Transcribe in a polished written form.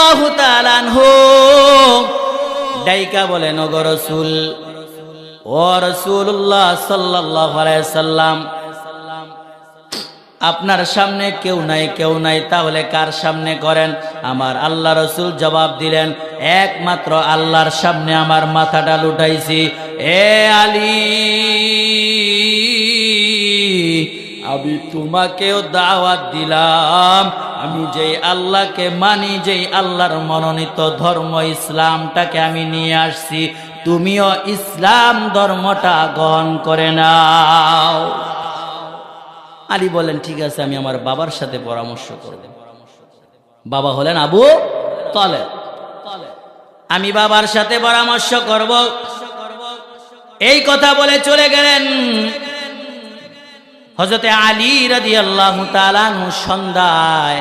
রাদিয়াল্লাহু তাআলা আনহু ডাইকা বলেন, ওগো রাসূল, ও রাসূলুল্লাহ সাল্লাল্লাহু আলাইহি সাল্লাম, আপনার সামনে কেউ নাই, তাহলে কার সামনে করেন? আমার আল্লাহ রাসূল জবাব দিলেন, একমাত্র আল্লাহর সামনে আমার মাথাটা লুটাইছি। এ আলী, আমি তোমাকেও দাওয়াত দিলাম, আমি যেই আল্লাহকে মানি, যেই আল্লাহর মনোনীত ধর্ম ইসলামটাকে আমি নিয়ে আসছি, তুমিও ইসলাম ধর্মটা গ্রহণ করে নাও। আলী বলেন, ঠিক আছে, আমি আমার বাবার সাথে পরামর্শ করব। বাবা হলেন আবু তালেব। আমি বাবার সাথে পরামর্শ করব, এই কথা বলে চলে গেলেন। হযরতে আলী রাদিয়াল্লাহু তাআলা সন্ধ্যায়